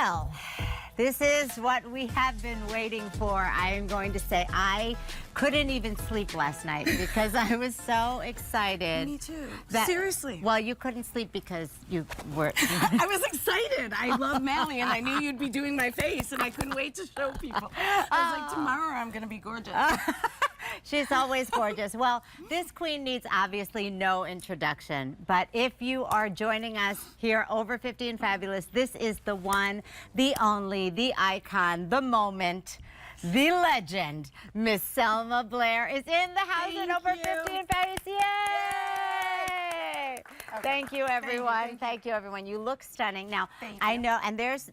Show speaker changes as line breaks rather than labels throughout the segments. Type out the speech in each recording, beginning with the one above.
Well, this is what we have been waiting for. I am going to say I couldn't even sleep last night because I was so excited.
Me too.
That,
seriously.
Well, you couldn't sleep because you were...
I was excited. I love Mally, and I knew you'd be doing my face, and I couldn't wait to show people. I was like, tomorrow I'm going to be gorgeous.
She's always gorgeous. Well, this queen needs obviously no introduction, but if you are joining us here over 50 and Fabulous, this is the one, the only, the icon, the moment, the legend. Miss Selma Blair is in the house at over 50 and Fabulous. Yay! Okay. Thank you, everyone. Thank you, everyone. You look stunning. Now, I know, and there's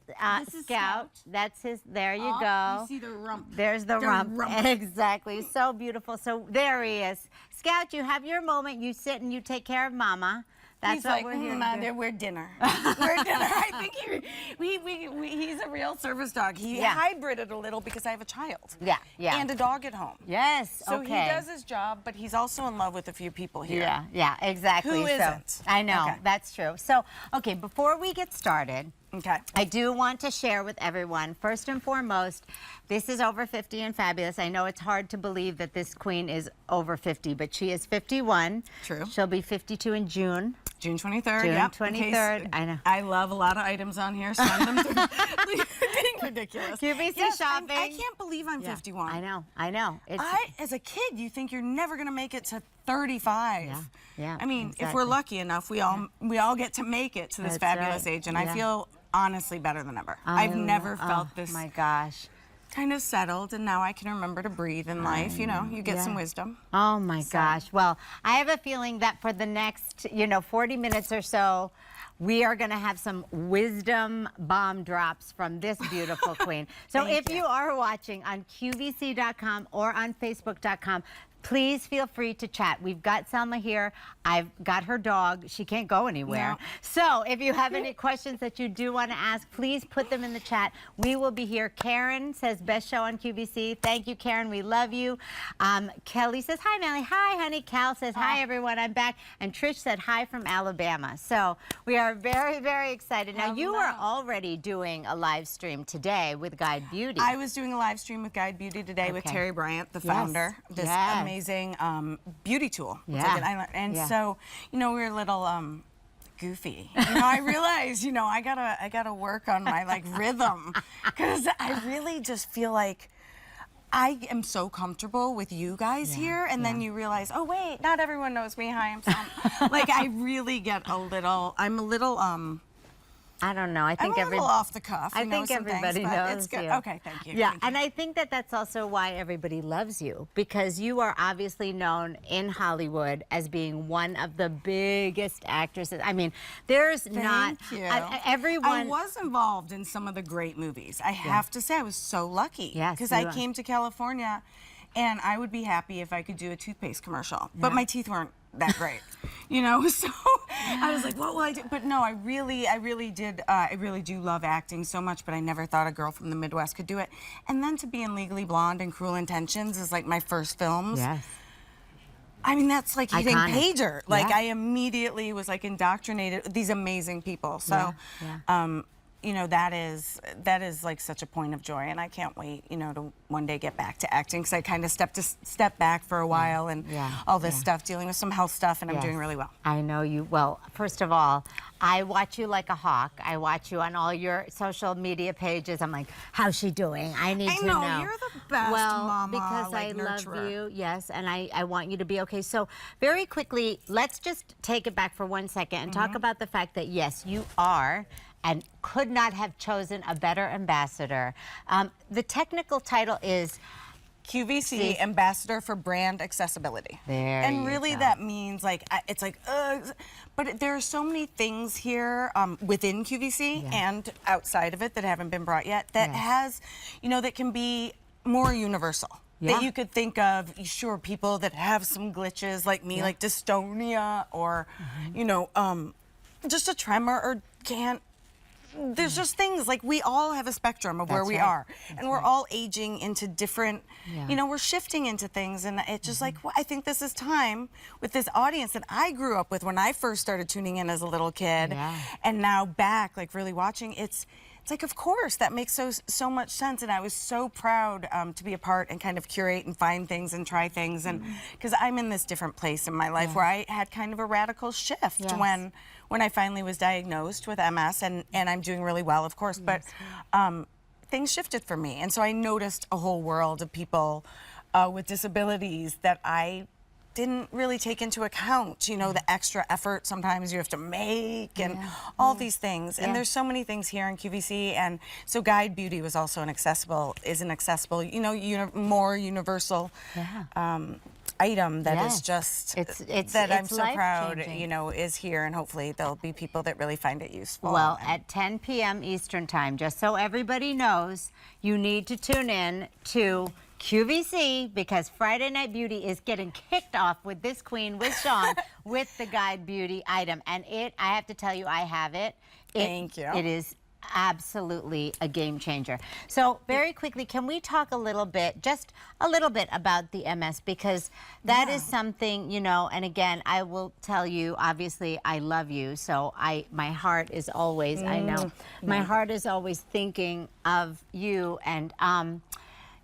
Scout. That's his. There you go.
You see the rump.
There's the rump. Exactly. So beautiful. So there he is. Scout, you have your moment. You sit and you take care of Mama. That's
He's
what
like,
we're here to do.
we're dinner. We're dinner. I think he's a real service dog. He hybrided a little because I have a child.
Yeah, yeah.
And a dog at home.
Yes,
so he does his job, but he's also in love with a few people here.
Yeah, yeah, exactly.
Who isn't?
I know,
Okay.
that's true. So, okay, before we get started,
okay,
I do want to share with everyone, first and foremost, this is over 50 and Fabulous. I know it's hard to believe that this queen is over 50, but she is 51.
True.
She'll be 52 in June.
June 23rd.
June
yep.
23rd. I know.
I love a lot of items on here. Send them to being ridiculous.
QVC shopping.
I can't believe I'm 51.
I know. I know.
As a kid, you think you're never going to make it to 35.
Yeah. Yeah.
I mean,
exactly.
if we're lucky enough, we all get to make it to this fabulous age, and I feel honestly better than ever. I've never felt this.
Oh my gosh.
Kind of settled, and now I can remember to breathe in life. You know, you get some wisdom.
Oh my gosh. Well, I have a feeling that for the next, 40 minutes or so, we are going to have some wisdom bomb drops from this beautiful queen. So if you are watching on QVC.com or on Facebook.com, please feel free to chat. We've got Selma here. I've got her dog. She can't go anywhere.
No.
So if you have any questions that you do want to ask, please put them in the chat. We will be here. Karen says, best show on QVC. Thank you, Karen. We love you. Kelly says, hi, Melly. Hi, honey. Cal says, hi, everyone. I'm back. And Trish said, hi from Alabama. So we are very, very excited. Now, you are already doing a live stream today with Guide Beauty.
I was doing a live stream with Guide Beauty today with Terry Bryant, the founder. This amazing beauty tool. And so, we were a little goofy. I realized, I gotta work on my rhythm, because I really just feel like I am so comfortable with you guys here, and then you realize, oh wait, not everyone knows me. Hi, I'm Selma. I really get I'm a little
I don't know. I think
I'm a little off the cuff.
I think everybody knows
it's good.
you.
Okay, thank you.
Yeah,
thank you.
and I think that that's also why everybody loves you, because you are obviously known in Hollywood as being one of the biggest actresses. I mean, there's not everyone.
I was involved in some of the great movies. I have to say, I was so lucky.
Yes,
because I came to California, and I would be happy if I could do a toothpaste commercial, but my teeth weren't that great, so I was like, what will I do? But no, I really do love acting so much, but I never thought a girl from the Midwest could do it. And then to be in Legally Blonde and Cruel Intentions is like my first films. Yes. I mean, that's like hitting pager. I immediately was indoctrinated with these amazing people. So that is like such a point of joy, and I can't wait, to one day get back to acting, because I kind of stepped back for a while, and all this stuff, dealing with some health stuff, and I'm doing really well.
I know you. Well, first of all, I watch you like a hawk. I watch you on all your social media pages. I'm like, how's she doing? I need to know.
You're the best, mama,
because I
nurturer.
love you, yes, and I want you to be okay. So very quickly, let's just take it back for 1 second and talk about the fact that, yes, you are and could not have chosen a better ambassador. The technical title is
QVC Ambassador for Brand Accessibility.
And
really that means it's but there are so many things here within QVC and outside of it that haven't been brought yet that has, that can be more universal. That you could think of, sure, people that have some glitches like me, like dystonia or, just a tremor or can't. There's just things we all have a spectrum of where we are, and we're all aging into different, we're shifting into things, and it's just well, I think this is time with this audience that I grew up with when I first started tuning in as a little kid, and now back really watching. it's like, of course, that makes so much sense. And I was so proud to be a part and kind of curate and find things and try things. And because I'm in this different place in my life where I had kind of a radical shift when I finally was diagnosed with MS, and I'm doing really well, of course, but things shifted for me. And so I noticed a whole world of people with disabilities that I didn't really take into account, you know, the extra effort sometimes you have to make and all these things. And there's so many things here in QVC. And so guide beauty was also an accessible, you know, more universal item that is just, that I'm so proud, you know, is here. And hopefully there'll be people that really find it useful.
Well, at 10 p.m. Eastern time, just so everybody knows, you need to tune in to QVC, because Friday Night Beauty is getting kicked off with this queen, with Sean, with the Guide Beauty item. And I have to tell you, I have it.
Thank you.
It is absolutely a game changer. So very quickly, can we talk a little bit, just a little bit about the MS, because that is something, you know, and again, I will tell you, obviously, I love you. So my heart is always, I know, my heart is always thinking of you. And,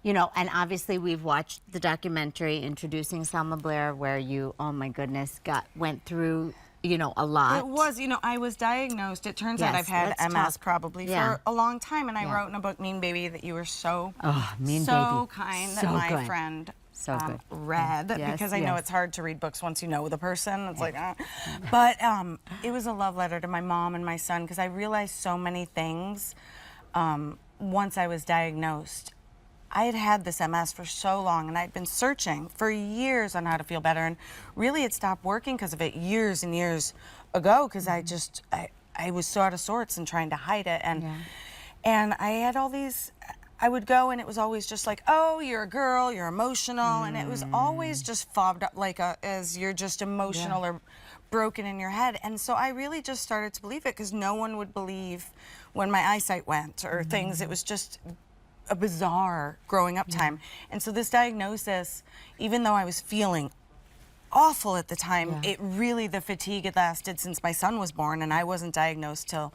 you know, and obviously we've watched the documentary introducing Selma Blair, where you, oh my goodness, went through, you know, a lot.
It was, you know, I was diagnosed. It turns out I've had MS probably for a long time, and I wrote in a book, Mean Baby, that you were so kind that my friend read, because I know it's hard to read books once you know the person. It's like, but it was a love letter to my mom and my son, because I realized so many things once I was diagnosed. I had had this MS for so long, and I'd been searching for years on how to feel better, and really it stopped working because of it years and years ago, because I was so out of sorts and trying to hide it, and I had all these, I would go and it was always just like, oh, you're a girl, you're emotional, and it was always just fobbed up like as you're just emotional or broken in your head. And so I really just started to believe it, because no one would believe when my eyesight went or things. It was just a bizarre growing up time. And so this diagnosis, even though I was feeling awful at the time, it really, the fatigue had lasted since my son was born, and I wasn't diagnosed till,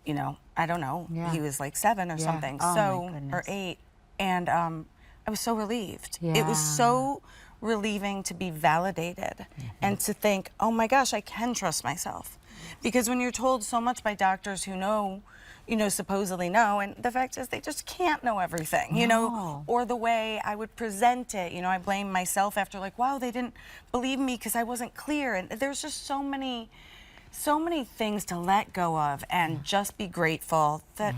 you know, I don't know, he was like 7 or something, or 8. And I was so relieved. It was so relieving to be validated and to think, oh my gosh, I can trust myself. Because when you're told so much by doctors who know, you know, supposedly know, and the fact is they just can't know everything, you know, or the way I would present it, you know, I blame myself after, like, wow, they didn't believe me because I wasn't clear. And there's just so many things to let go of and just be grateful that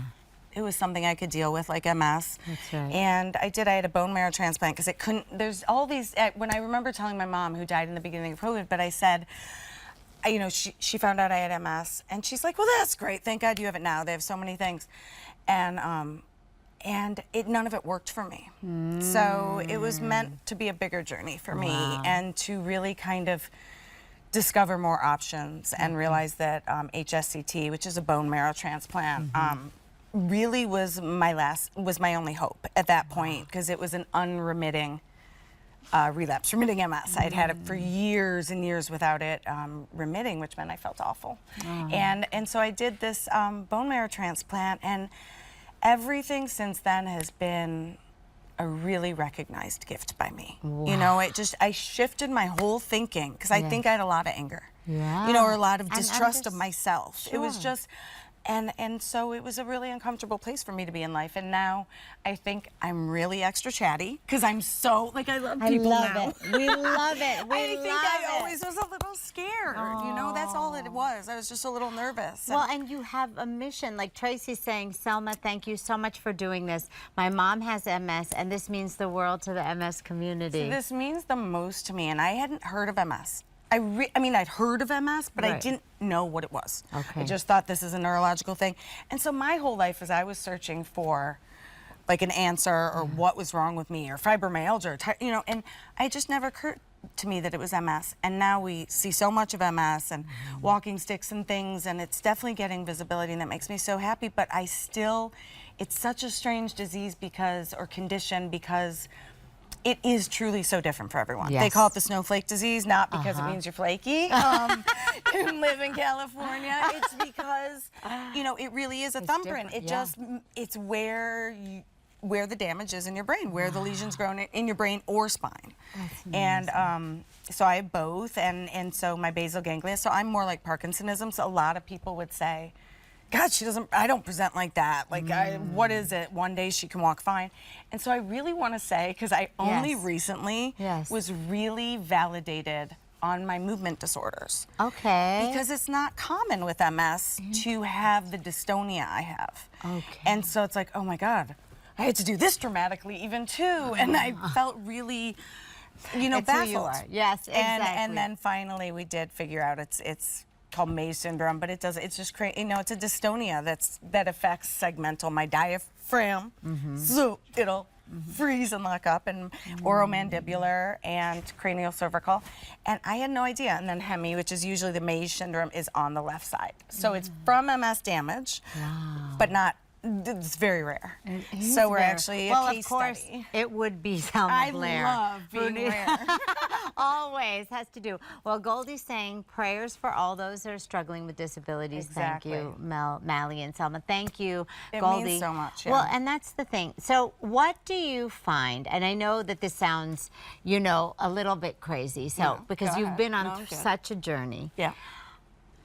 it was something I could deal with, like MS.
That's right.
And I had a bone marrow transplant, because it couldn't, there's all these, when I remember telling my mom, who died in the beginning of COVID, but I said, you know, she found out I had MS, and she's like, well, that's great. Thank God you have it now. They have so many things. And none of it worked for me. So it was meant to be a bigger journey for me, and to really kind of discover more options and realize that HSCT, which is a bone marrow transplant, really was my only hope at that point, because it was an unremitting relapse-remitting MS. I'd had it for years and years without it remitting, which meant I felt awful. And so I did this bone marrow transplant, and everything since then has been a really recognized gift by me. You know, I shifted my whole thinking, because I think I had a lot of anger, you know, or a lot of distrust of myself. It was just, and so it was a really uncomfortable place for me to be in life. And now I think I'm really extra chatty, because I'm so, like, I love people now.
We love it.
I think I always was a little scared, you know, that's all it was. I was just a little nervous.
Well, and you have a mission, like Tracy's saying, Selma, thank you so much for doing this. My mom has MS, and this means the world to the MS community.
So this means the most to me, and I hadn't heard of MS. I mean, I'd heard of MS, but I didn't know what it was. I just thought this is a neurological thing. And so my whole life, as I was searching for, like, an answer, or what was wrong with me, or fibromyalgia, or you know, and it just never occurred to me that it was MS. And now we see so much of MS and walking sticks and things, and it's definitely getting visibility, and that makes me so happy. But it's such a strange disease, or condition, because it is truly so different for everyone.
Yes.
They call it the snowflake disease, not because it means you're flaky and live in California. It's because, you know, it really is a thumbprint.
different,
It
yeah.
just, it's where the damage is in your brain, where the lesion's grown in your brain or spine.
That's
And so I have both, and so my basal ganglia, so I'm more like Parkinsonism, so a lot of people would say, God, I don't present like that. Like, what is it? One day she can walk fine. And so I really want to say, because I only recently was really validated on my movement disorders.
Okay.
Because it's not common with MS to have the dystonia I have.
Okay.
And so it's like, oh my God, I had to do this dramatically even too. And I felt really, you know,
It's who
baffled.
you are. Yes, exactly.
And then finally we did figure out it's called May syndrome, but it's just you know, it's a dystonia that affects segmental, my diaphragm, so it'll freeze and lock up, and oromandibular and cranial cervical, and I had no idea. And then hemi, which is usually the May syndrome, is on the left side, so it's from MS damage, but not. It's very rare. So we're actually a case
course,
study.
it would be Selma Blair.
I love being rare.
Always has to do. Well, Goldie's saying prayers for all those that are struggling with disabilities.
Exactly.
Thank you, Mally and Selma. Thank you,
It
Goldie.
means so much. Yeah.
Well, and that's the thing. So what do you find, and I know that this sounds, you know, a little bit crazy, so because
go
you've
ahead.
been
No,
on
I'm good.
such a journey.
Yeah.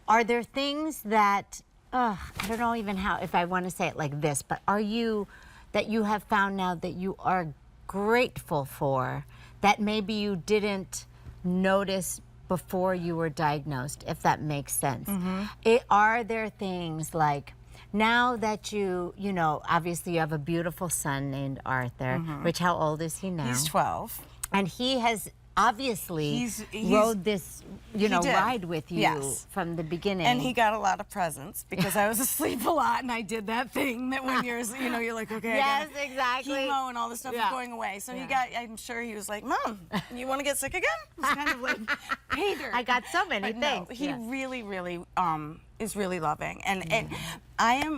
Are there things that, I don't know even how, if I want to say it like this, but that you have found now that you are grateful for, that maybe you didn't notice before you were diagnosed, if that makes sense? Are there things like, now that you know, obviously you have a beautiful son named Arthur, which, how old is he now?
He's 12.
And he has obviously
He's
rode this, you know,
did.
ride with you
Yes.
from the beginning.
And he got a lot of presents because I was asleep a lot, and I did that thing that when you're, you know, you're like, okay,
Yes,
I got
exactly.
chemo and all this stuff is going away. So he got, I'm sure he was like, Mom, you want to get sick again? It's kind of like, hey there.
I got so many
But
things.
no, he
Yes.
really, really is really loving. And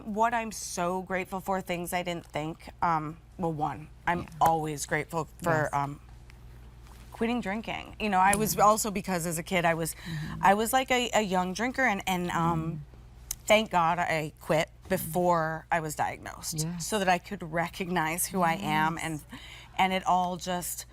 what I'm so grateful for, things I didn't think, well, one, I'm always grateful for quitting drinking. You know, I was also, because as a kid I was like a young drinker, and thank God I quit before I was diagnosed, so that I could recognize who I am, and it all just,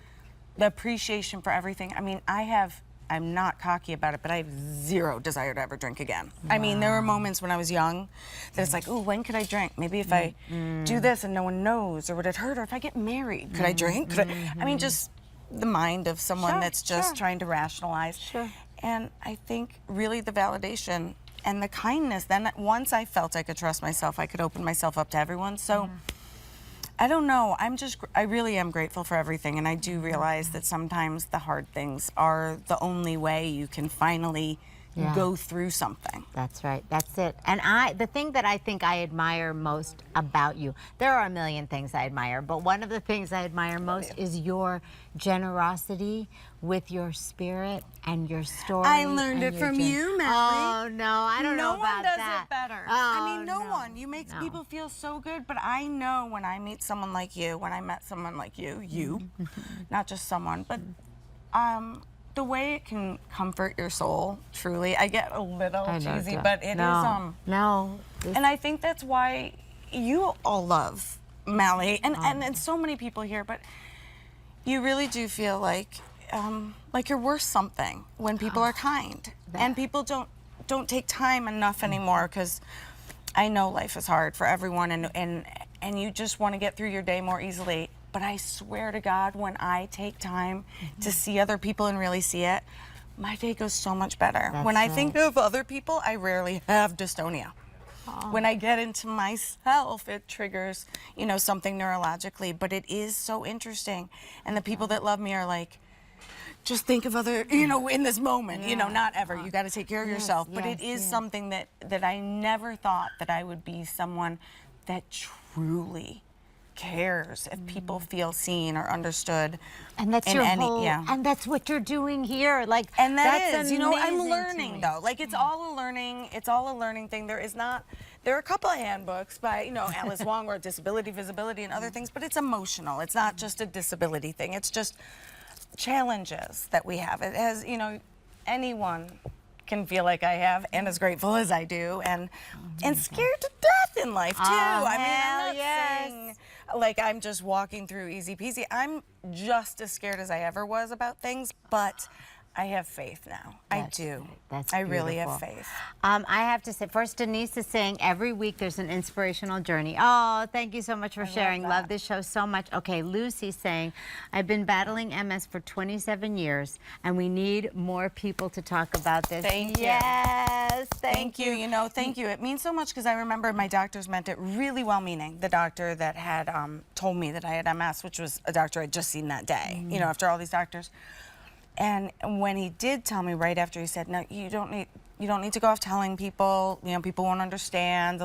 the appreciation for everything. I mean, I'm not cocky about it, but I have zero desire to ever drink again. I mean, there were moments when I was young that it's like, oh, when could I drink? Maybe if I do this and no one knows, or would it hurt? Or if I get married, could I drink? Could I mean, just the mind of someone that's just trying to rationalize. And I think really the validation and the kindness, then once I felt I could trust myself, I could open myself up to everyone. So I don't know, I really am grateful for everything, and I do realize that sometimes the hard things are the only way you can finally go through something.
That's right. That's it. And the thing that I think I admire most about you, there are a million things I admire, but one of the things I admire most is your generosity with your spirit and your story.
I learned it from you, Mally.
Oh, no, I don't know about that.
No one does it better.
Oh,
I mean, no one. You make people feel so good, but I know when I meet someone like you, when I met someone like you, not just someone, but the way it can comfort your soul, truly. I get a little cheesy, but it is.
No.
And I think that's why you all love Mally, and so many people here, but you really do feel like you're worth something when people are kind. And people don't take time enough anymore, because I know life is hard for everyone, and you just want to get through your day more easily. But I swear to God, when I take time to see other people and really see it, my day goes so much better. When I think of other people, I rarely have dystonia. When I get into myself, it triggers, you know, something neurologically, but it is so interesting. And the people that love me are like, just think of other, you know, in this moment, you know, not ever. You got to take care of yourself. But it is something that I never thought that I would be someone that truly cares if people feel seen or understood?
And that's
in
your
any,
whole, and that's what you're doing here. Like,
and
that's
that is, you know, I'm
amazing to
learning
me.
though. Like, it's all a learning. It's all a learning thing. There is not. There are a couple of handbooks by, you know, Alice Wong or disability, visibility, and other things, but it's emotional. It's not just a disability thing. It's just challenges that we have. It has, you know, anyone can feel like I have, and as grateful as I do, and scared to death in life too. I mean, I'm not saying like I'm just walking through easy peasy. I'm just as scared as I ever was about things, but I have faith now. I do.
That's
I really have
beautiful.
faith.
I have to say, first, Denise is saying every week there's an inspirational journey. Oh, thank you so much for sharing. Love this show so much. Okay, Lucy's saying, I've been battling MS for 27 years, and we need more people to talk about this.
Thank you.
Yes,
Thank you. You know, thank you. It means so much because I remember my doctors meant it really well-meaning. The doctor that had told me that I had MS, which was a doctor I'd just seen that day. You know, after all these doctors. And when he did tell me right after, he said, "No, you don't need to go off telling people. You know, people won't understand.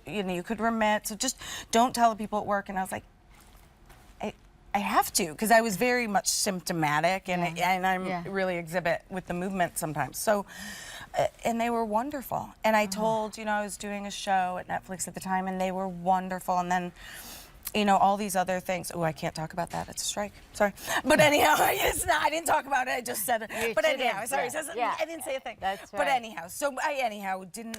You know, you could remit. So just don't tell the people at work." And I was like, I have to, because I was very much symptomatic, and I really exhibit with the movement sometimes. So, and they were wonderful. And I told, you know, I was doing a show at Netflix at the time, and they were wonderful. And then, you know, all these other things. Oh, I can't talk about that. It's a strike. Sorry. But anyhow, it's not, I didn't talk about it. I just said it. But anyhow, sorry. I didn't say a thing.
That's right.
But anyhow, so I didn't,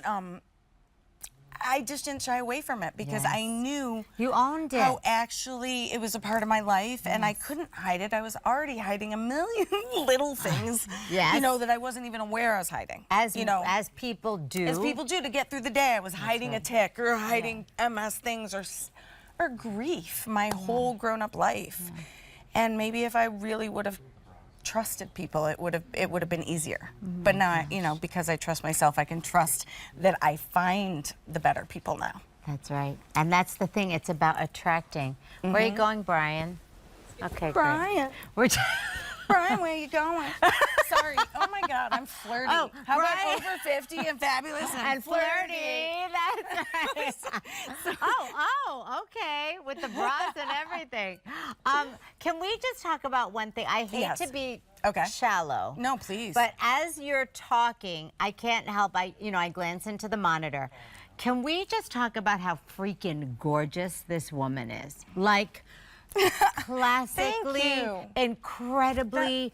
I just didn't shy away from it because I knew
you owned it.
How actually it was a part of my life, and I couldn't hide it. I was already hiding a million little things, you know, that I wasn't even aware I was hiding.
As
you know,
as people do.
As people do to get through the day. I was hiding a tick or hiding MS things or grief my whole grown-up life. And maybe if I really would have trusted people, it would have been easier. But now, you know, because I trust myself, I can trust that I find the better people now.
That's right. And that's the thing. It's about attracting. Where are you going, Brian? Okay,
Brian.
We're
Brian, where are you going? Sorry. Oh my God, I'm flirty.
Oh,
How
Brian.
about over 50 and fabulous and
flirty? That's right. Okay. With the bras and everything. Can we just talk about one thing? I hate to be shallow.
No, please.
But as you're talking, I can't help. I glance into the monitor. Can we just talk about how freaking gorgeous this woman is? Like, classically, incredibly.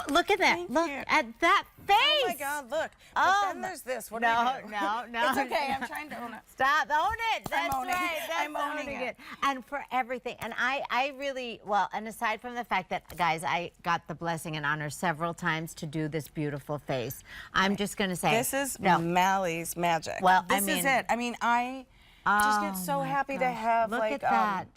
Look at that. Look at that face.
Oh my God, look. But then there's this. What do we do?
No.
It's okay. I'm trying to own it.
Stop. Own it. That's
I'm owning
right.
it.
That's
I'm owning it.
And for everything. And I really, well, and aside from the fact that, guys, I got the blessing and honor several times to do this beautiful face, I'm just going to say.
This is Mally's magic.
Well,
this is it. I mean, I just get so happy to have,
Look
like,
at that.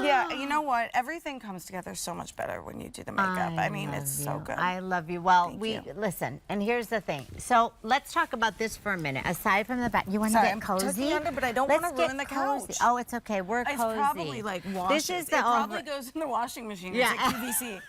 yeah, you know what? Everything comes together so much better when you do the makeup. I mean, it's so good.
I love you. Well,
Thank you.
Listen, and here's the thing. So let's talk about this for a minute. Aside from the back, you want to get cozy?
I'm tucking under, but I don't want to ruin the couch.
Oh, it's okay. We're cozy.
It's probably like washed.
This is
it probably goes in the washing machine.
Yeah.
It's a QVC.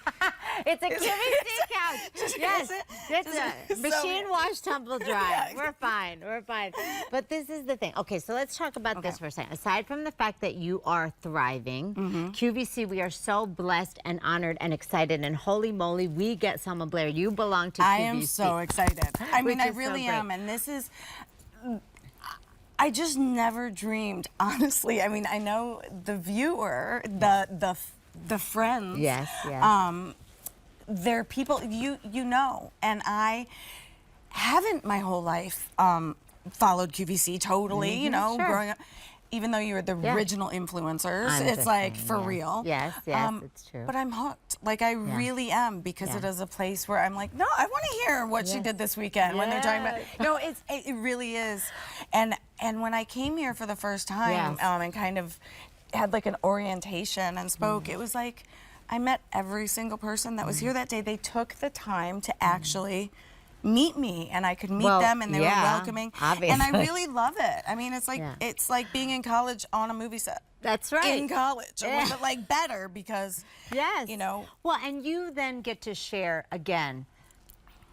It's a QVC couch. Yes, it's a machine wash, tumble dry.
Yeah.
We're fine. We're fine. But this is the thing. Okay, so let's talk about this for a second. Aside from the fact that you are thriving, QVC, we are so blessed and honored and excited. And holy moly, we get Selma Blair. You belong to QVC.
I am so excited. I mean, I really am. And this is, I just never dreamed, honestly. I mean, I know the viewer, the friends.
Yes.
They're people you know, and I haven't my whole life followed QVC totally. You know, growing up. Even though you were the original influencers, it's like for real.
Yes, it's true.
But I'm hooked. Like I really am, because it is a place where I'm like, no, I want to hear what she did this weekend when they're talking about. No, it really is. And when I came here for the first time and kind of had like an orientation and spoke, it was like I met every single person that was here that day. They took the time to actually meet me, and I could meet them, and they were welcoming.
Obviously.
And I really love it. I mean, it's like being in college on a movie set.
That's right.
In college, but like better because you know.
Well, and you then get to share again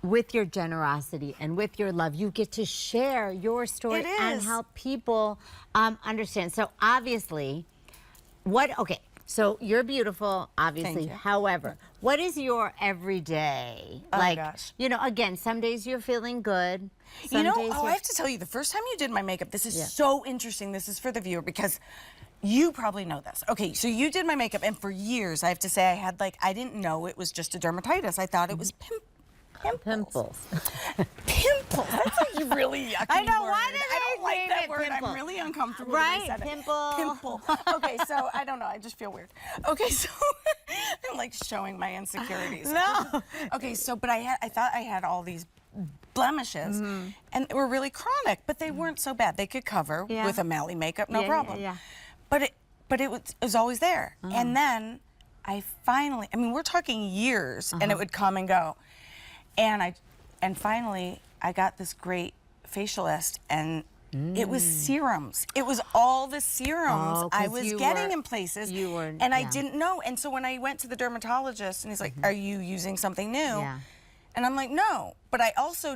with your generosity and with your love. You get to share your story and help people understand. So obviously, Okay, so you're beautiful, obviously.
you.
However, what is your everyday?
Oh,
Like,
gosh.
you know, again, some days you're feeling good. Some
You know,
days
I
you're...
have to tell you, the first time you did my makeup, this is
Yeah.
so interesting. This is for the viewer because you probably know this. Okay, so you did my makeup, and for years, I have to say, I didn't know it was just a dermatitis. I thought it was pimples.
Pimples.
Pimples. That's a really yucky
I know,
word.
why did
I don't
they
like
name
that
it
word.
pimple?
I'm really uncomfortable
Right,
when I said
pimple.
it. Pimple. Okay, so I don't know. I just feel weird. Okay, so I'm like showing my insecurities.
No.
Okay, so but I thought I had all these blemishes, and they were really chronic, but they weren't so bad. They could cover
Yeah.
with a Mally makeup, no
Yeah,
problem.
yeah.
But it was always there, and then I finally. I mean, we're talking years, and it would come and go, and finally I got this great facialist, and it was serums. It was all the serums
Oh,
I
'cause
was
you
getting
were-
in places,
you were-
and I
yeah.
didn't know. And so when I went to the dermatologist, and he's like, "Are you using something new?"
Yeah.
And I'm like, "No." But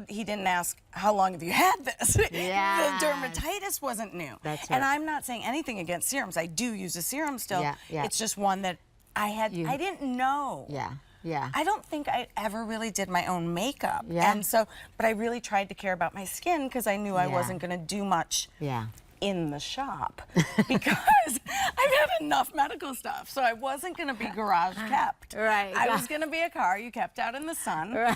he didn't ask, "How long have you had this?"
Yes.
The dermatitis wasn't new.
That's
And
right.
I'm not saying anything against serums. I do use a serum still.
Yeah, yeah.
It's just one that I didn't know.
Yeah, yeah.
I don't think I ever really did my own makeup.
Yeah.
And so, but I really tried to care about my skin because I knew I
Yeah.
wasn't going to do much
Yeah.
in the shop because I have enough medical stuff. So I wasn't going to be garage kept.
Right.
I was going to be a car you kept out in the sun.
Right.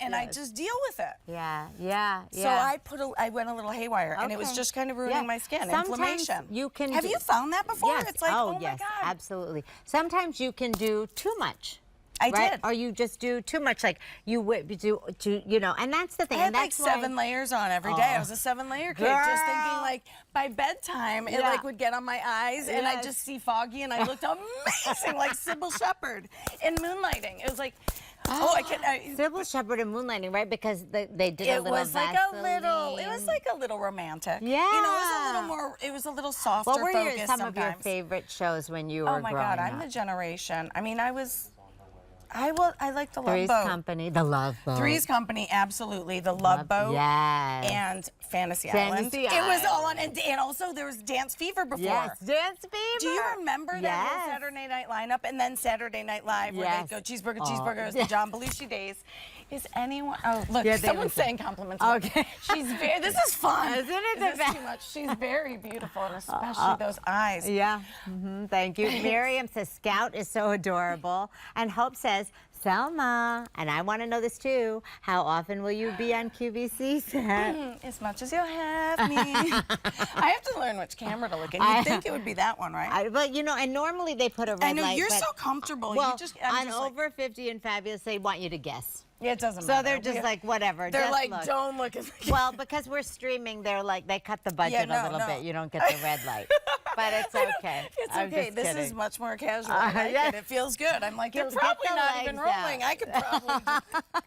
And I just deal with it.
Yeah, yeah,
So
yeah.
I went a little haywire, and it was
Okay.
just kind of ruining
Yeah.
my skin.
Sometimes
Inflammation.
you can
Have
do-
you found that before?
Yes.
It's like, oh,
yes,
my God.
absolutely. Sometimes you can do too much.
I
right?
did.
Or you just do too much, like you do, you know, and that's the thing.
I had
and
like
that's why-
7 layers on every day. I was a 7-layer cake, just thinking
Girl.
like by bedtime it
Yeah.
like would get on my eyes, and I
Yes.
just see foggy, and I looked amazing, like Sybil Shepherd in Moonlighting. It was like, oh, I can.
Sybil Shepherd and Moonlighting, right? Because they did a
It
little
was like a little. It was
Vaseline.
like a little romantic.
Yeah.
You know, it was a little more. It was a little softer.
What were
focused
some of your
sometimes.
favorite shows when you were
Oh my
growing
God,
up?
I'm the generation. I mean, I like the Love
Three's
Boat.
Company, The Love Boat.
Three's Company, absolutely. The Love Boat.
Yes.
And Fantasy
Fantasy
Island. It was all on,
Island.
and also there was Dance Fever before.
Yes, Dance Fever.
Do you remember that whole
Yes.
Saturday Night lineup, and then Saturday Night Live, where
Yes.
they'd go cheeseburger,
Oh,
cheeseburger? It was
yeah.
the John Belushi days. Is anyone? Oh, look,
Yeah, they
someone's
would-
saying compliments. about
Okay.
me. She's very. This is fun.
Isn't it
This
the
is
best?
too much. She's very beautiful, and especially those eyes.
Yeah, thank you. Miriam says, Scout is so adorable. And Hope says, Selma, and I want to know this too, how often will you be on QVC set?
As much as you'll have me. I have to learn which camera to look at. You'd think it would be that one, right?
But you know, and normally they put a red light.
I know, you're
but-
so comfortable.
Well,
I'm
on
just like-
Over 50 and Fabulous, they want you to guess.
Yeah, it doesn't
So
matter.
they're just like, whatever.
They're
just
like,
look.
don't look at the
Well, because we're streaming, they're like, they cut the budget
Yeah,
a
no,
little
no.
bit. You don't get the red light. But it's okay.
It's
I'm
okay.
just
This is
kidding.
much more casual. I like
yeah.
it. It feels good. I'm like, you're
Get
probably
the
not even
legs out.
rolling. I could probably. You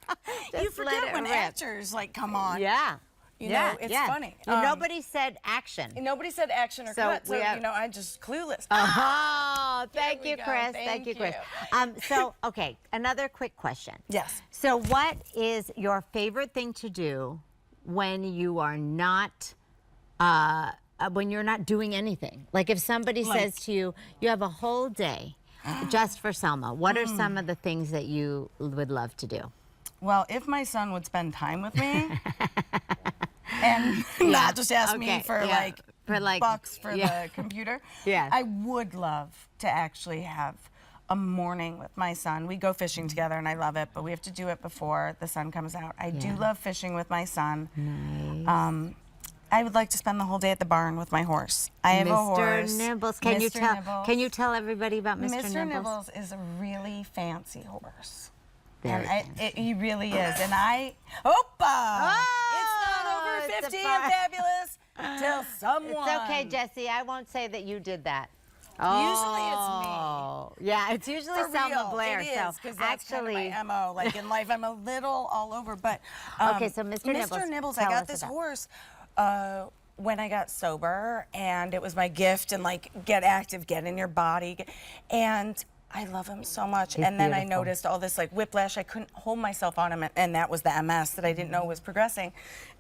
Just let
forget
it
when
rip.
actors like come on.
Yeah.
You
yeah,
know, it's
yeah.
funny.
And nobody said action.
Nobody said action or
So
cut,
we
so
have-
you know, I'm just clueless.
Oh, thank
we
you,
go.
Chris.
Thank
you, Chris.
you.
So, okay, another quick question.
Yes.
So, what is your favorite thing to do when you are not, when you're not doing anything? Like, if somebody says to you, you have a whole day just for Selma. What are some of the things that you would love to do?
Well, if my son would spend time with me and not just ask me
Okay,
for
yeah.
like bucks for
yeah.
the computer,
Yes.
I would love to actually have a morning with my son. We go fishing together, and I love it, but we have to do it before the sun comes out. I do love fishing with my son.
Nice.
I would like to spend the whole day at the barn with my horse. I have a horse.
Mr. Nibbles. Can you
Mr.
tell?
Nibbles.
Can you tell everybody about Mr.
Mr.
Nibbles?
Nibbles is a really fancy horse.
Very
And he really is. And Opa! It's not over
it's a
50
far-
and fabulous till someone.
It's okay, Jesse. I won't say that you did that.
Usually it's me.
Yeah, it's usually
For
Selma
real,
Blair.
it is,
so
'cause that's
actually,
kind of my MO. Like in life, I'm a little all over. But
Okay, so Mr. Nibbles,
I
tell
got
us
this
about-
horse when I got sober, and it was my gift. And like, get active, get in your body, and I love him so much.
He's
and then I
beautiful.
noticed all this like whiplash. I couldn't hold myself on him, and that was the MS that I didn't know was progressing.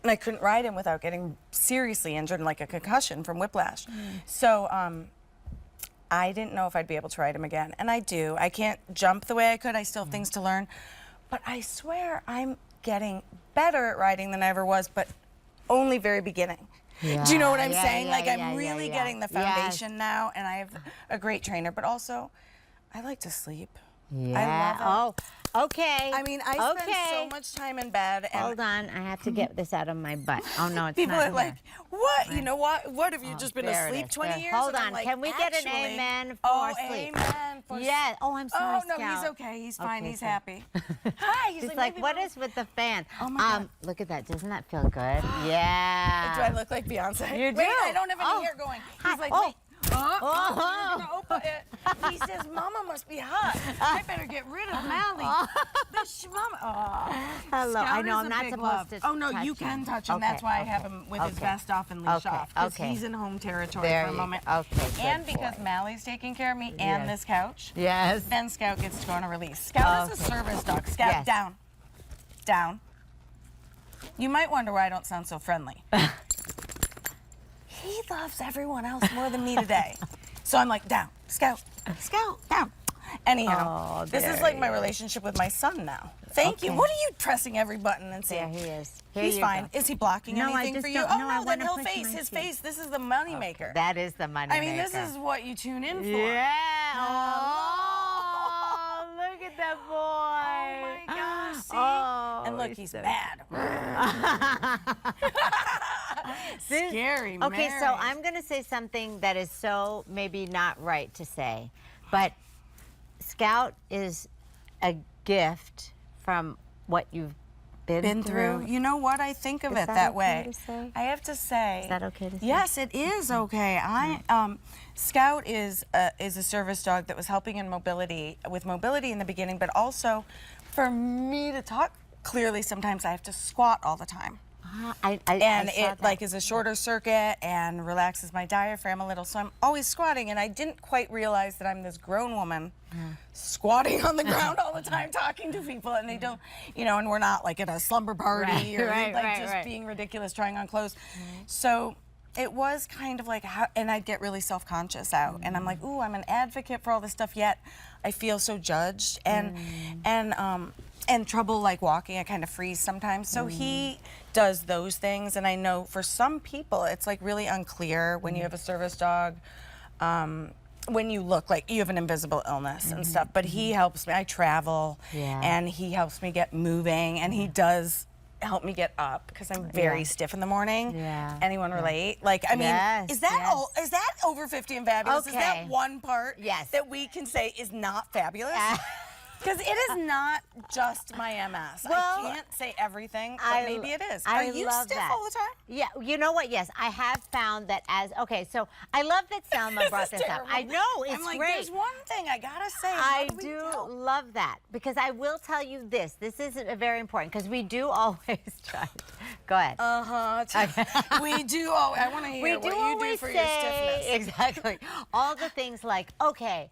And I couldn't ride him without getting seriously injured, like a concussion from whiplash. So I didn't know if I'd be able to ride him again, and I do. I can't jump the way I could. I still have things to learn, but I swear I'm getting better at riding than I ever was, but only very beginning.
Yeah,
Do you know what I'm
yeah,
saying?
yeah,
Like,
yeah,
I'm really
yeah.
getting the foundation now, and I have a great trainer, but also I like to sleep.
Yeah.
I love it.
Oh, okay.
I mean, I spend so much time in bed, and
Hold on, I have to get this out of my butt. Oh no, it's
people
not
are
in
like,
here.
"What? You know what? What have you just been
There it
asleep
is.
20
There.
years?"
Hold
And I'm
on,
like,
can we get an
"Actually,
amen
oh,
for sleep?
amen for
Yeah. Oh, I'm sorry,
Oh no,
Scout.
he's okay. He's fine.
Okay,
He's
so-
happy. Hi. He's
He's
like,
like,
"Maybe
what
Mom."
is with the fan?
Oh my God.
Look at that. Doesn't that feel good? Yeah.
Do I look like Beyonce?
You do.
Wait, I don't have any
Oh.
hair going.
Hi.
He's like,
Oh.
wait. You're gonna open it. He says, "Mama must be hot. I better get rid of Mally." Mama. Oh.
Hello.
Scout
I know
is
I'm
a
not
big
supposed
love.
to.
Oh no,
touch
you can
him.
touch him.
Okay,
That's why I
okay,
have him with his
okay.
vest off and leash
Okay,
off, because
okay.
he's in home territory
There
for a
you-
moment.
okay, good
And because
boy.
Mally's taking care of me and
Yes.
this couch,
Yes.
then Scout gets to go on a release. Scout is a
Okay.
service dog. Scout,
Yes.
down. Down. You might wonder why I don't sound so friendly. He loves everyone else more than me today. So I'm like, down, Scout, Scout, down. Anyhow,
Oh,
this is
there
like
he
my relationship with my son now. Thank you.
Okay.
What are you pressing every button and saying?
There he is. Here
He's
you
fine.
go.
Is he blocking
No, I
anything
just
for you?
don't-
Oh
no, I
no, then
wanna
he'll
push
face
my
his
feet.
face. This is the money maker.
That is the money
I mean,
maker.
this is what you tune in for.
Yeah. Oh, look at that boy.
Oh my gosh, see?
Oh,
And look, he's
so-
bad. Scary,
Okay, so
Mary.
I'm going to say something that is so maybe not right to say, but Scout is a gift from what you've been through.
You know what? I think of
Is
it
that
that
okay
way.
to say?
I have to say.
Is that okay to say?
Yes, it is okay. Scout is a service dog that was helping in mobility in the beginning, but also for me to talk clearly. Sometimes I have to squat all the time.
I
And
saw
it
that.
is a shorter circuit and relaxes my diaphragm a little, so I'm always squatting, and I didn't quite realize that I'm this grown woman squatting on the ground all the time talking to people, and they don't, and we're not like at a slumber party or just being ridiculous trying on clothes. So it was kind of like and I'd get really self-conscious out, and I'm like, ooh, I'm an advocate for all this stuff, yet I feel so judged and trouble like walking. I kind of freeze sometimes. So he does those things, and I know for some people it's like really unclear when you have a service dog, when you look like you have an invisible illness and stuff. But he helps me. I travel, and he helps me get moving, and he does help me get up because I'm very stiff in the morning. Anyone relate? Like, I mean, is that over 50 and fabulous? Is that one part that we can say is not fabulous? Because it is not just my MS.
Well,
I can't say everything, but maybe it is. Are you
love
stiff
that.
all the time?
Yeah, you know what? Yes, I have found that so I love that Selma brought this up.
Terrible.
I know, it's
I'm like,
great.
there's one thing I gotta say.
I do love that, because I will tell you this. This is very important, because we do always try. Go ahead.
We do. I want to hear what you do for your stiffness.
Exactly. All the things like, okay,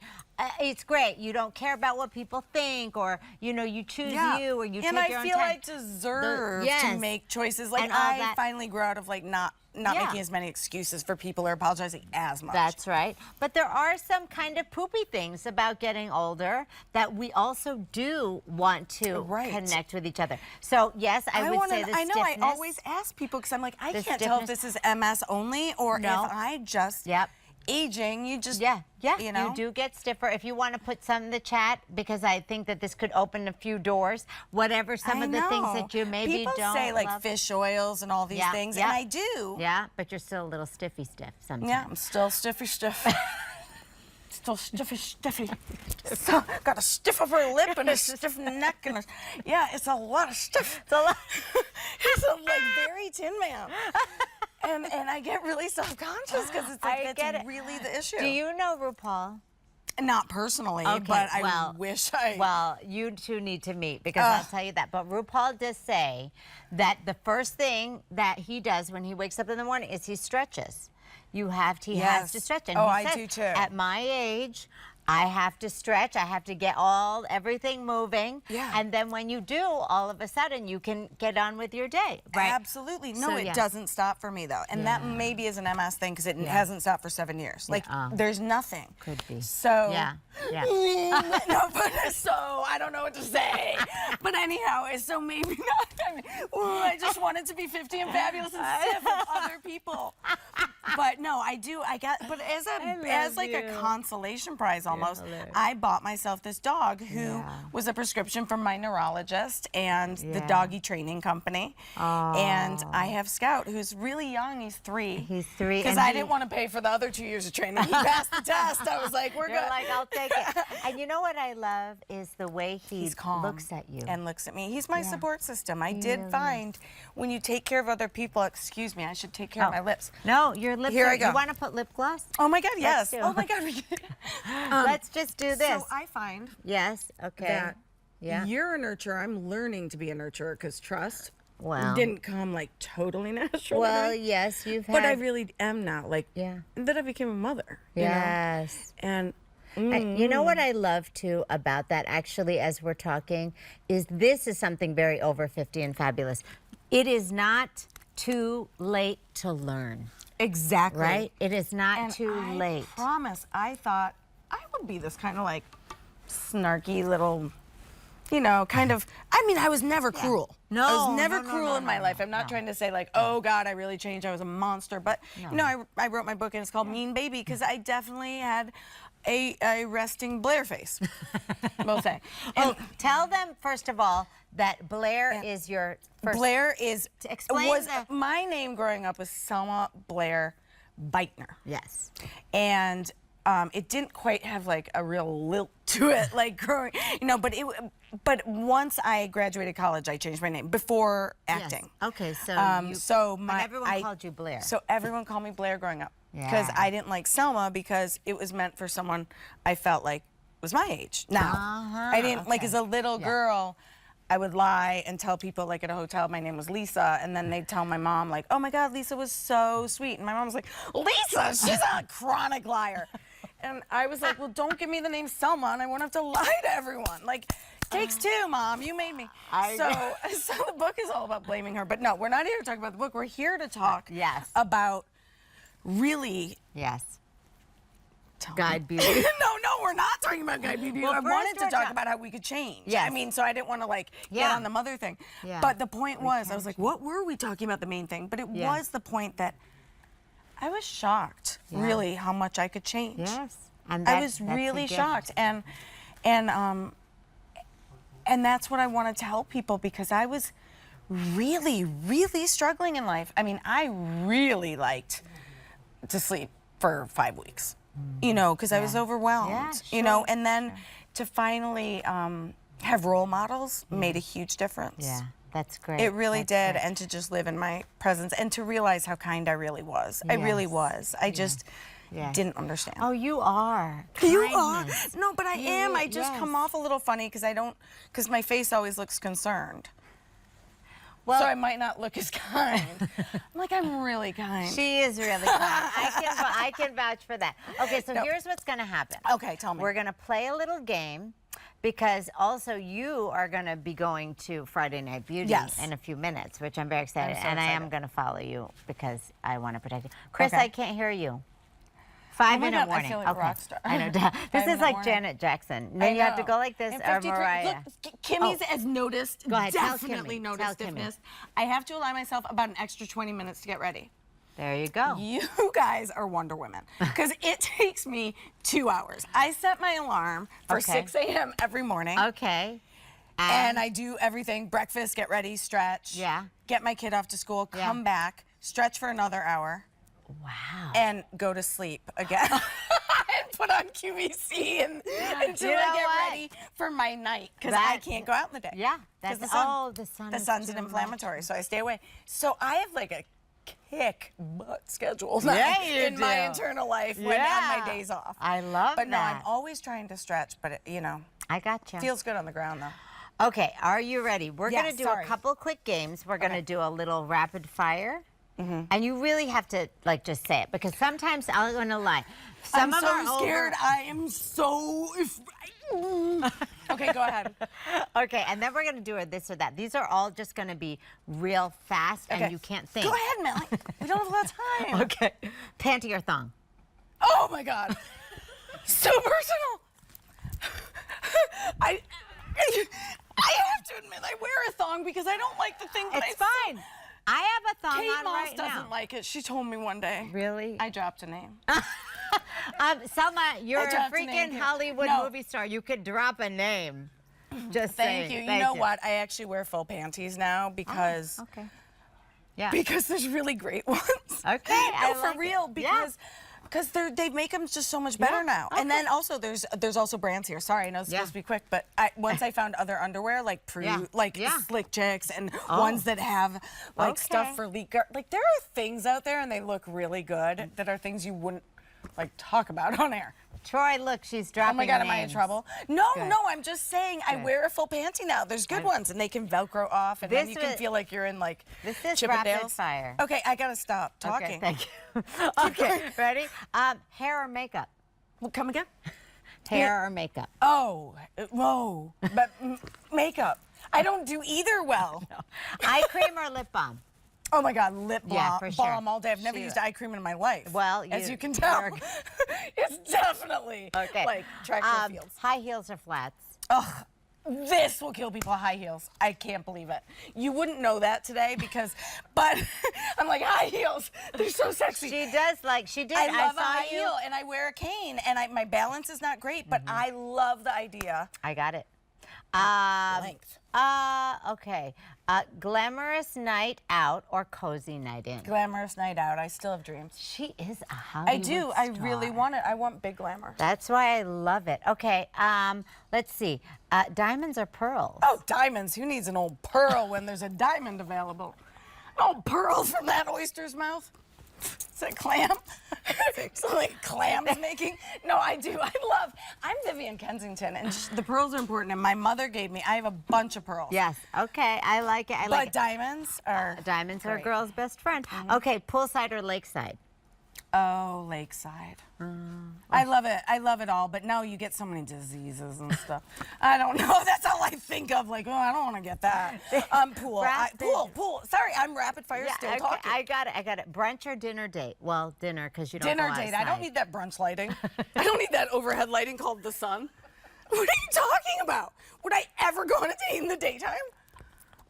it's great. You don't care about what people think, or you choose you, or you take your own time.
And I feel I deserve to make choices. Like,
And all
I
that.
finally grew out of like not making as many excuses for people or apologizing as much.
That's right. But there are some kind of poopy things about getting older that we also do want to connect with each other. So yes, I would say the stiffness.
I know. I always ask people, because I'm like, I can't tell if this is MS only or if I just aging. You just you
do get stiffer. If you want to put some in the chat, because I think that this could open a few doors. Whatever some of the things that you maybe
people
don't
say like
love.
Fish oils and all these things, and I do.
Yeah, but you're still a little stiff sometimes.
Yeah, I'm still stiff. Still stiffy. So, got a stiff upper lip and a stiff neck and it's a lot of stiff.
It's a lot.
He's a very Tin Man. And I get really self-conscious because it's like that's really the issue.
Do you know RuPaul?
Not personally, but I wish I...
Well, you two need to meet, because I'll tell you that. But RuPaul does say that the first thing that he does when he wakes up in the morning is he stretches. He has to stretch. And he says,
I do too.
At my age, I have to stretch. I have to get everything moving.
Yeah.
And then when you do, all of a sudden you can get on with your day, right?
Absolutely. No,
So,
it
yeah.
doesn't stop for me though. And that maybe is an MS thing because it hasn't stopped for 7 years. Like there's nothing.
Could be.
So
Yeah.
no, but so I don't know what to say. But anyhow, so maybe not. I mean, I just wanted to be 50 and fabulous and stiff with other people. But no, I do. But as like a consolation prize almost, I bought myself this dog who was a prescription from my neurologist and the doggy training company. And I have Scout, who's really young. He's 3.
He's 3.
Because I didn't want to pay for the other 2 years of training. He passed the test. I was like, we're
You're
good.
like, I'll take it. And you know what I love is the way
He's calm
looks at you.
and looks at me. He's my support system. I did find when you take care of other people, excuse me, I should take care of my lips.
No, your lips
Here I go.
You want to put lip gloss?
Oh my God, yes.
do.
Oh my God.
Let's just do this.
So I find
Yes, okay.
that
Yeah.
you're a nurturer. I'm learning to be a nurturer because trust
Well.
didn't come like totally natural. to
Well,
me.
yes, you've had.
But I really am now. Like,
Yeah.
that I became a mother. You know?
Yes.
And
You know what I love too about that, actually, as we're talking, is this is something very over 50 and fabulous. It is not too late to learn,
exactly.
right? It is not
And
too
I
late.
promise, I thought I would be this kind of like snarky little, you know, kind of. I mean, I was never cruel.
No,
I was never
no,
cruel
no,
in my
no,
life. I'm not trying to say like, oh God, I really changed. I was a monster. But you know, I wrote my book and it's called Mean Baby because I definitely had a resting Blair face. We'll say.
Oh, tell them first of all that Blair is your first.
Blair is
explain
my name growing up was Selma Blair Beitner.
Yes.
And it didn't quite have like a real lilt to it, like growing, you know. But once I graduated college, I changed my name before acting.
Yes. Okay, so
but
everyone called you Blair.
So everyone called me Blair growing up because I didn't like Selma because it was meant for someone I felt like was my age. Now I didn't like as a little girl. I would lie and tell people like at a hotel my name was Lisa, and then they'd tell my mom like, oh my God, Lisa was so sweet. And my mom was like, Lisa, she's a chronic liar. And I was like, well, don't give me the name Selma and I won't have to lie to everyone. Like, takes 2, Mom, you made me. So the book is all about blaming her. But no, we're not here to talk about the book. We're here to talk about really
Guide Beauty.
no, we're not talking about Guide Beauty.
Well,
I wanted
first
to talk about how we could change.
Yes.
I mean, so I didn't want to like get on the mother thing.
Yeah.
But the point was, I was like, what were we talking about the main thing? But it was the point that I was shocked, really, how much I could change.
Yes. And
I was really shocked. And that's what I want to tell people because I was really, really struggling in life. I mean, I really liked to sleep for 5 weeks. You know, because I was overwhelmed, you know, and then to finally have role models made a huge difference.
Yeah, that's great.
It really did, and to just live in my presence and to realize how kind I really was. I really was. I just didn't understand.
Oh, you are.
You are.
Kindness.
No, but I am. I just come off a little funny because my face always looks concerned. Well, so I might not look as kind. I'm like, I'm really kind.
She is really kind. I can vouch for that. Okay, so here's what's going to happen.
Okay, tell me.
We're going to play a little game because also you are going to be going to Friday Night Beauty in a few minutes, which I'm very excited. And I am going to follow you because I want to protect you. Chris, I can't hear you. 5-minute warning.
I feel like a rock star.
I know. This is like Janet Jackson. Then you have to go like this or Mariah.
Look, Kimmy's has noticed,
go ahead,
definitely noticed stiffness. I have to allow myself about an extra 20 minutes to get ready.
There you go.
You guys are Wonder Women because it takes me 2 hours. I set my alarm for 6 a.m. every morning.
Okay.
And I do everything, breakfast, get ready, stretch.
Yeah.
Get my kid off to school, come back, stretch for another hour.
Wow.
And go to sleep again. And put on QVC until I get ready for my night because I can't go out in the day.
Yeah.
That's
the sun.
The sun's an inflammatory, so I stay away. So I have like a kick butt schedule in my internal life when I have my days off.
I love
But no, I'm always trying to stretch, but it, you know.
I got you.
Feels good on the ground though.
Okay, are you ready? We're going to do a couple quick games. We're going to do a little rapid fire. And you really have to like just say it because sometimes I'm going to lie. Some
I'm
of
so
are
scared.
over.
I am so. Okay, go ahead.
Okay, and then we're going to do a this or that. These are all just going to be real fast, and you can't think.
Go ahead, Melly. We don't have a lot of time.
Okay. Panty or thong?
Oh my God. So personal. I have to admit, I wear a thong because I don't like the thing that
It's fine. I have a thong
Kate
on
Moss
right now.
doesn't like it. She told me one day.
Really?
I dropped a name.
Selma, you're a
dropped a name
freaking
here.
Hollywood
No.
movie star. You could drop a name. Just
Thank
saying.
you. You know what? I actually wear full panties now because
Okay. Yeah.
because there's really great ones.
Okay,
No,
I
for
like
real.
it. Yeah.
Because they make them just so much better now.
Okay.
And then also there's also brands here. Sorry, I know it's supposed to be quick, but once I found other underwear like Slick Chicks and ones that have like stuff for leak. Like there are things out there and they look really good that are things you wouldn't like talk about on air.
Troy, look, she's dropping
Oh my God, am I in
names.
trouble? No,
Good.
no, I'm just saying I wear a full panty now. There's good ones and they can Velcro off and then
This
you can
was-
feel like you're in like
This is
Chippendales.
rapid fire.
Okay, I gotta stop talking.
Okay, thank you. Okay, ready? Hair or makeup?
Well, come again?
Hair or makeup?
Oh, whoa. But makeup. I don't do either well.
Eye cream or lip balm?
Oh my God, lip balm,
Yeah, for sure.
balm all day. I've never used eye cream in my life.
Well,
as you can tell,
you're-
it's definitely like track and fields.
High heels or flats?
Ugh, this will kill people. High heels. I can't believe it. You wouldn't know that today but I'm like high heels. They're so sexy.
She does she did.
I love
saw
a high
you.
heel, and I wear a cane, and my balance is not great, but I love the idea.
I got it.
Length.
Okay. Glamorous night out or cozy night in?
Glamorous night out. I still have dreams.
She is a Hollywood
I do. I
star.
really want it. I want big glamour.
That's why I love it. Okay. Let's see. Diamonds or pearls?
Oh, diamonds. Who needs an old pearl when there's a diamond available? An old pearl from that oyster's mouth? Is that clam? Something like clams making? No, I do. I'm Vivian Kensington, and the pearls are important. And my mother gave me, I have a bunch of pearls.
Yes. Okay. I like it.
But diamonds are
diamonds are a
great.
girl's best friend. Okay. Poolside or lakeside?
Oh, lakeside. I love it. I love it all. But no, you get so many diseases and stuff. I don't know. That's all I think of. Like, oh, I don't want to get that. Pool. Pool. Sorry, I'm rapid fire still
okay,
talking.
I got it. Brunch or dinner date? Well, dinner because you don't
Dinner
go
date.
outside.
I don't need that brunch lighting. I don't need that overhead lighting called the sun. What are you talking about? Would I ever go on a date in the daytime?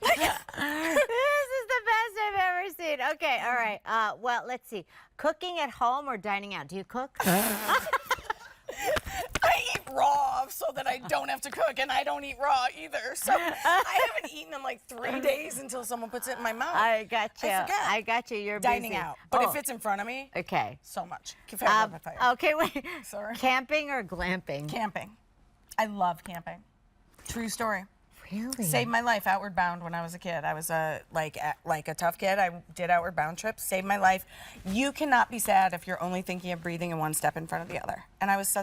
This is the best I've ever seen. Okay, all right. Well, let's see. Cooking at home or dining out? Do you cook?
I eat raw so that I don't have to cook, and I don't eat raw either. So I haven't eaten in like 3 days until someone puts it in my mouth.
I got you.
I forget.
I got you. You're
Dining
busy.
out. But if it's in front of me,
okay.
so much.
Okay, wait.
Sorry.
Camping or glamping?
Camping. I love camping. True story.
Really?
Saved my life. Outward Bound when I was a kid. I was like a tough kid. I did Outward Bound trips. Saved my life. You cannot be sad if you're only thinking of breathing in one step in front of the other. And I was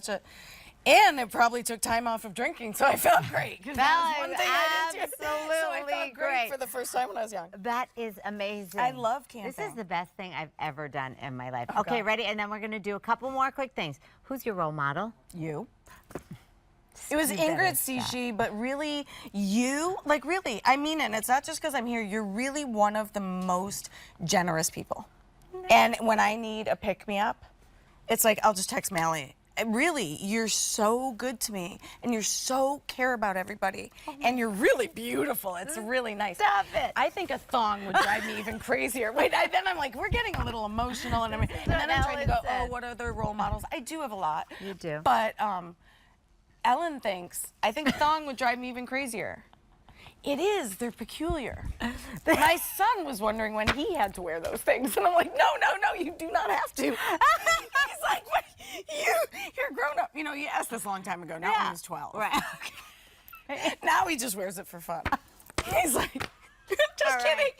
and it probably took time off of drinking, so I felt great. Because that was one thing I did too. So I felt great for the first time when I was young.
That is amazing.
I love camping.
This is the best thing I've ever done in my life.
Oh,
okay,
God.
ready? And then we're going to do a couple more quick things. Who's your role model?
You. It was
You better
Ingrid
stop.
Cici, but really, really, I mean it. It's not just because I'm here. You're really one of the most generous people. And when I need a pick-me-up, it's like, I'll just text Mally. Really, you're so good to me, and you're so care about everybody, and you're really beautiful. It's really nice.
Stop it.
I think a thong would drive me even crazier. Wait, then I'm like, we're getting a little emotional, and then I'm trying to go, oh, what are their role models? I do have a lot.
You do.
But Ellen thinks, I think a thong would drive me even crazier. It is. They're peculiar. My son was wondering when he had to wear those things, and I'm like, no, you do not have to. He's like, what? You're grown up. You know, you asked this a long time ago, not when he was 12.
Right.
Now he just wears it for fun. He's like, just kidding.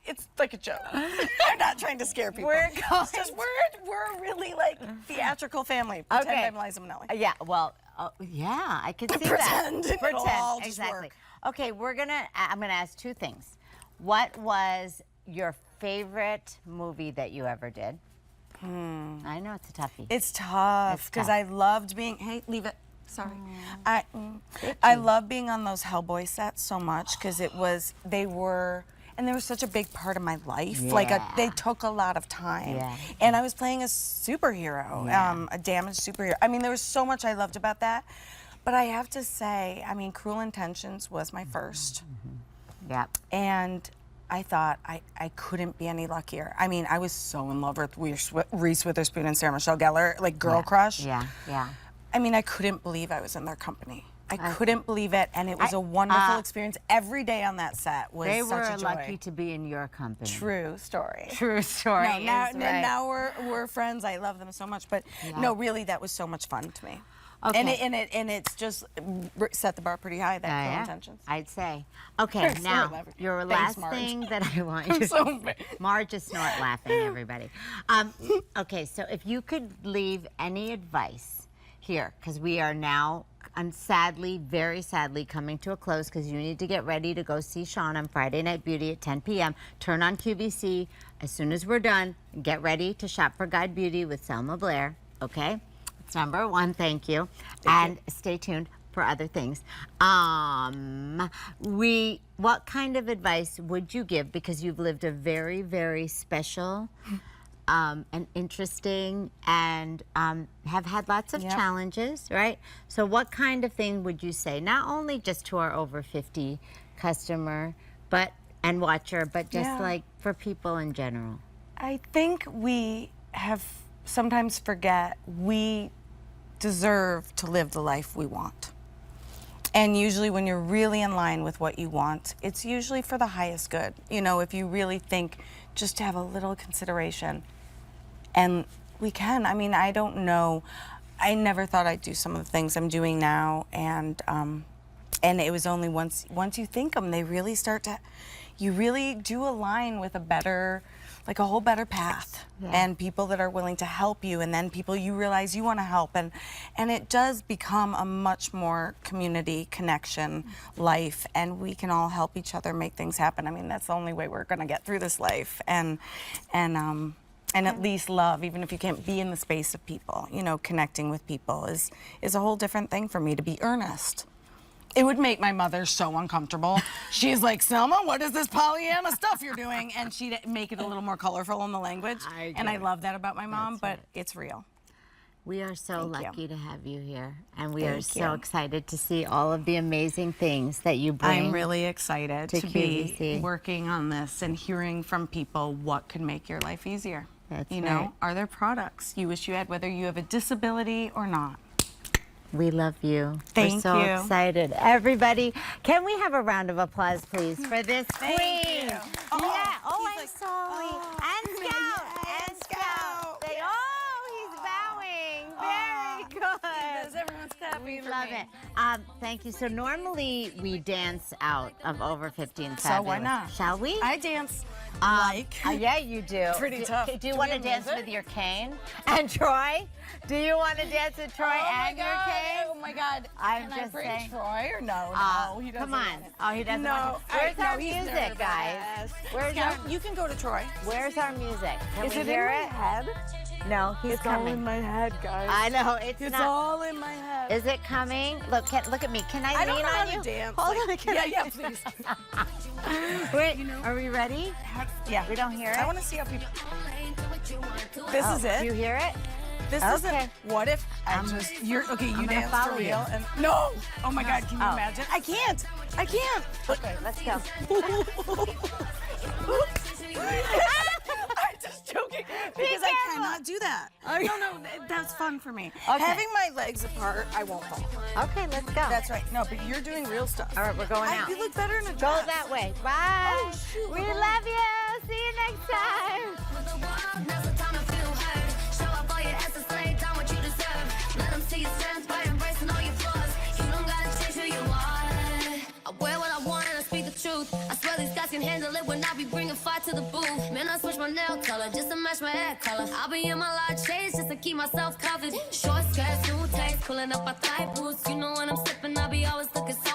It's like a joke. I'm not trying to scare people. It's just we're a really like theatrical family. Pretend I'm Liza Minnelli.
Yeah, well, yeah, I can see
Pretend.
that.
It'll all just
exactly.
work.
Okay, I'm gonna ask two things. What was your favorite movie that you ever did? I know it's a toughie.
It's tough
It's
because
tough.
I loved being. Hey, leave it. Sorry. I love being on those Hellboy sets so much because they were such a big part of my life. Like they took a lot of time.
Yeah.
And I was playing a superhero, a damaged superhero. I mean, there was so much I loved about that. But I have to say, I mean, Cruel Intentions was my first.
Yep.
And I thought I couldn't be any luckier. I mean, I was so in love with Reese Witherspoon and Sarah Michelle Gellar, like girl crush.
Yeah, yeah.
I mean, I couldn't believe I was in their company. I couldn't believe it, and it was a wonderful experience. Every day on that set was
They
such a
were
joy.
lucky to be in your company.
True story.
True story.
No, now,
is right.
now we're friends. I love them so much, but no, really, that was so much fun to me.
Okay.
And it's just set the bar pretty high. That Cruel Intentions.
I'd say. Okay, now
Sorry,
your
Thanks,
last
Marge.
thing that I want you to Marge is snort laughing, everybody. Okay, so if you could leave any advice here, because we are now sadly, very sadly, coming to a close because you need to get ready to go see Sean on Friday Night Beauty at 10 p.m. Turn on QVC as soon as we're done. Get ready to shop for God Beauty with Selma Blair, okay? That's number one, thank you. And stay tuned for other things. What kind of advice would you give, because you've lived a very, very special and interesting and have had lots of challenges, right? So what kind of thing would you say, not only just to our over 50 customer and watcher, but just like for people in general?
I think we have sometimes forget we deserve to live the life we want. And usually when you're really in line with what you want, it's usually for the highest good. You know, if you really think just to have a little consideration. And we can. I mean, I don't know. I never thought I'd do some of the things I'm doing now. And it was only once you think them, they really start to, you really do align with a better, like a whole better path. And people that are willing to help you, and then people you realize you want to help. And it does become a much more community connection life, and we can all help each other make things happen. I mean, that's the only way we're going to get through this life. And at least love, even if you can't be in the space of people, you know, connecting with people is a whole different thing for me, to be earnest. It would make my mother so uncomfortable. She's like, Selma, what is this Pollyanna stuff you're doing? And she'd make it a little more colorful in the language. I love that about my mom, but it's real.
We are so lucky to have you here, and we
Thank
are so
you.
excited to see all of the amazing things that you bring.
I'm really excited to be
QVC.
working on this and hearing from people what could make your life easier.
That's
you
right.
know, are there products you wish you had, whether you have a disability or not?
We love you.
Thank
We're so
you.
excited. Everybody, can we have a round of applause, please, for this queen?
you.
Yeah.
Oh,
Oh,
he's
I'm
like,
sorry. And Scout. And Scout. They, he's bowing. Very good.
Everyone's clapping
We
for
love
me.
it. Thank you. So normally we dance out of over 50 and
So
fabulous.
why not?
Shall we?
I dance
Yeah, you do.
Pretty tough.
Do you
Do
want
we
to
have
dance
music?
with your cane? And Troy? Do you want to dance with Troy and your cane?
Oh my God!
I'm
Can
just
I bring
saying.
Troy or no? No, he doesn't.
Come on.
want it.
Oh, he doesn't
No,
want to. Where's our
he's
music,
nervous.
guys? Where's
Scout,
our,
you can go to Troy.
where's our music? Can
Is
we
it
hear
in my
it?
head?
No, he's
It's all
coming.
in my head, guys.
I know, it's not.
all in my head.
Is it coming? Look at me. Can I
I
lean
don't know
on
how
you?
to dance.
Hold
like-
on. Can I?
yeah, please.
Wait, are we ready?
Yeah.
We don't hear it?
I want to see how people. This is it.
Do you hear it?
This
Okay.
isn't. What if I just? You're okay. You
I'm gonna
dance
follow
for
you.
real. And no. Oh my God. Can you
Oh.
imagine? I can't. I can't.
Okay, let's go.
I'm just joking because I cannot do that. No, that's fun for me.
Okay.
Having my legs apart, I won't fall.
Okay, let's go.
That's right. No, but you're doing real stuff.
All right, we're going out.
You look better in a
Go
dress.
that way. Bye.
Oh, shoot.
We love you. See you next time.
I swear these guys can handle it when I be bringing fire to the booth. Man, I switch my nail color just to match my hair color. I'll be in my large shades just to keep myself covered. Short skirts, new taste, pulling up my thigh boots. You know when I'm sipping, I be always looking so